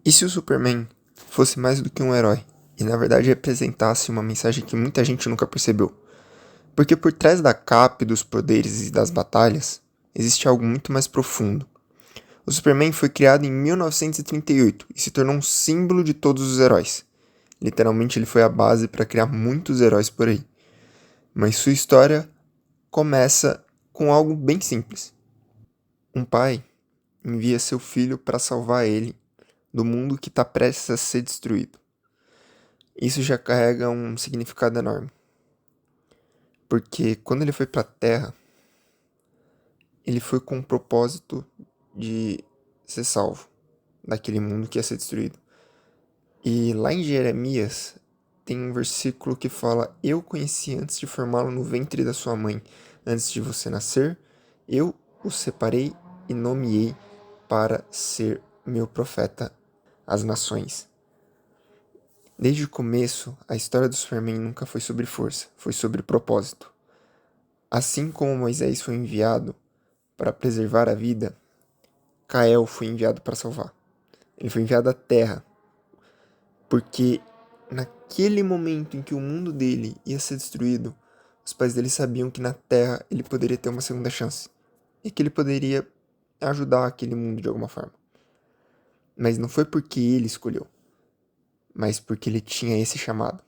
E se o Superman fosse mais do que um herói e na verdade representasse uma mensagem que muita gente nunca percebeu? Porque por trás da capa e dos poderes e das batalhas existe algo muito mais profundo. O Superman foi criado em 1938 e se tornou um símbolo de todos os heróis. Literalmente ele foi a base para criar muitos heróis por aí. Mas sua história começa com algo bem simples. Um pai envia seu filho para salvar ele do mundo que está prestes a ser destruído. Isso já carrega um significado enorme. Porque quando ele foi para a Terra, ele foi com o propósito de ser salvo daquele mundo que ia ser destruído. E lá em Jeremias tem um versículo que fala: Eu conheci antes de formá-lo no ventre da sua mãe, antes de você nascer, eu o separei e nomeei para ser meu profeta às nações. Desde o começo, a história do Superman nunca foi sobre força, foi sobre propósito. Assim como Moisés foi enviado para preservar a vida, Kael foi enviado para salvar. Ele foi enviado à Terra, porque naquele momento em que o mundo dele ia ser destruído, os pais dele sabiam que na Terra ele poderia ter uma segunda chance e que ele poderia ajudar aquele mundo de alguma forma. Mas não foi porque ele escolheu, mas porque ele tinha esse chamado.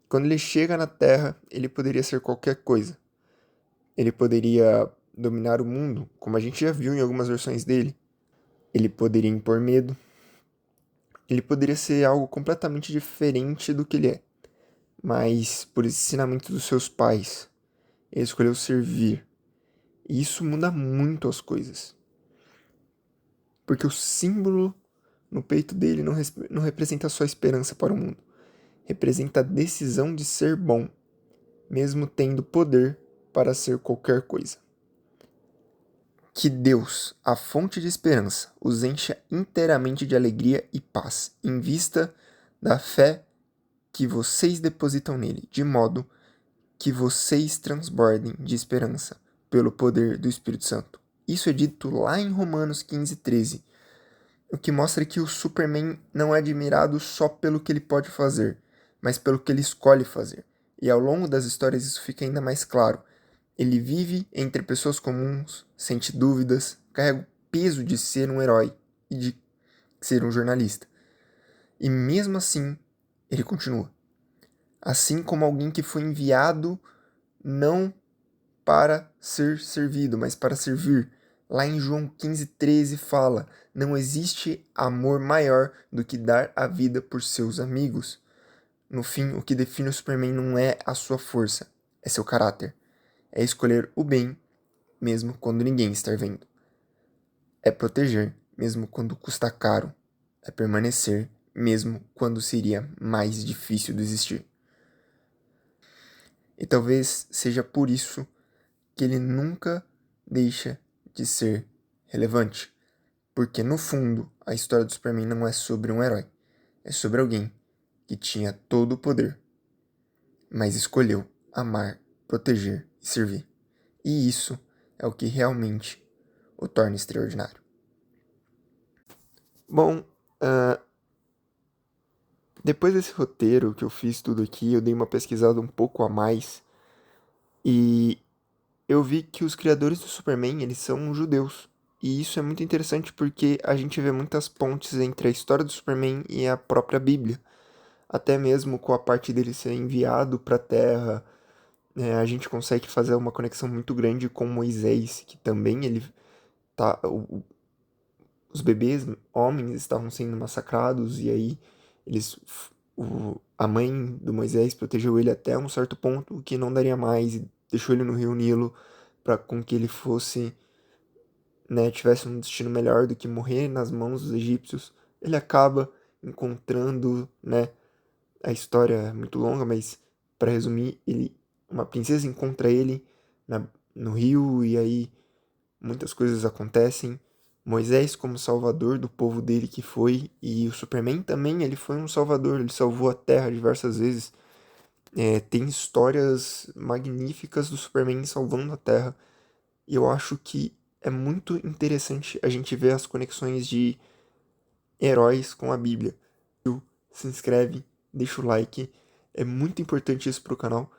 Quando ele chega na Terra, ele poderia ser qualquer coisa. Ele poderia dominar o mundo, como a gente já viu em algumas versões dele. Ele poderia impor medo. Ele poderia ser algo completamente diferente do que ele é. Mas, por ensinamento dos seus pais, ele escolheu servir. E isso muda muito as coisas. Porque o símbolo no peito dele não representa só esperança para o mundo. Representa a decisão de ser bom, mesmo tendo poder para ser qualquer coisa. Que Deus, a fonte de esperança, os encha inteiramente de alegria e paz, em vista da fé que vocês depositam nele, de modo que vocês transbordem de esperança pelo poder do Espírito Santo. Isso é dito lá em Romanos 15:13, o que mostra que o Superman não é admirado só pelo que ele pode fazer, mas pelo que ele escolhe fazer. E ao longo das histórias isso fica ainda mais claro. Ele vive entre pessoas comuns, sente dúvidas, carrega o peso de ser um herói e de ser um jornalista. E mesmo assim, ele continua. Assim como alguém que foi enviado não para ser servido, mas para servir. Lá em João 15:13 fala: Não existe amor maior do que dar a vida por seus amigos. No fim, o que define o Superman não é a sua força, é seu caráter. É escolher o bem, mesmo quando ninguém está vendo. É proteger, mesmo quando custa caro. É permanecer, mesmo quando seria mais difícil de existir. E talvez seja por isso que ele nunca deixa de ser relevante. Porque, no fundo, a história do Superman não é sobre um herói. É sobre alguém que tinha todo o poder, mas escolheu amar, proteger e servir. E isso é o que realmente o torna extraordinário. Bom, depois desse roteiro que eu fiz tudo aqui, eu dei uma pesquisada um pouco a mais e eu vi que os criadores do Superman, eles são judeus. E isso é muito interessante porque a gente vê muitas pontes entre a história do Superman e a própria Bíblia. Até mesmo com a parte dele ser enviado para a Terra, a gente consegue fazer uma conexão muito grande com Moisés, que também ele tá, os bebês homens estavam sendo massacrados e aí eles a mãe do Moisés protegeu ele até um certo ponto que não daria mais e deixou ele no rio Nilo para com que ele fosse, tivesse um destino melhor do que morrer nas mãos dos egípcios. Ele acaba encontrando, a história é muito longa, mas para resumir, uma princesa encontra ele no rio e aí muitas coisas acontecem. Moisés como salvador do povo dele que foi, e o Superman também, ele foi um salvador, ele salvou a Terra diversas vezes. Tem histórias magníficas do Superman salvando a Terra, e eu acho que é muito interessante a gente ver as conexões de heróis com a Bíblia. Se inscreve, deixa o like, é muito importante isso pro canal.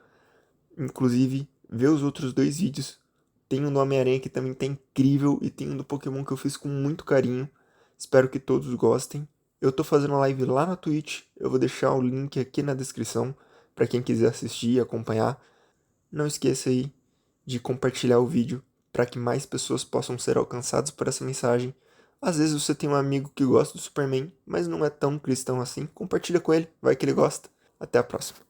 Inclusive, vê os outros 2 vídeos. Tem um do Homem-Aranha que também tá incrível e tem um do Pokémon que eu fiz com muito carinho. Espero que todos gostem. Eu tô fazendo live lá na Twitch, eu vou deixar o link aqui na descrição para quem quiser assistir e acompanhar. Não esqueça aí de compartilhar o vídeo para que mais pessoas possam ser alcançadas por essa mensagem. Às vezes você tem um amigo que gosta do Superman, mas não é tão cristão assim. Compartilha com ele, vai que ele gosta. Até a próxima.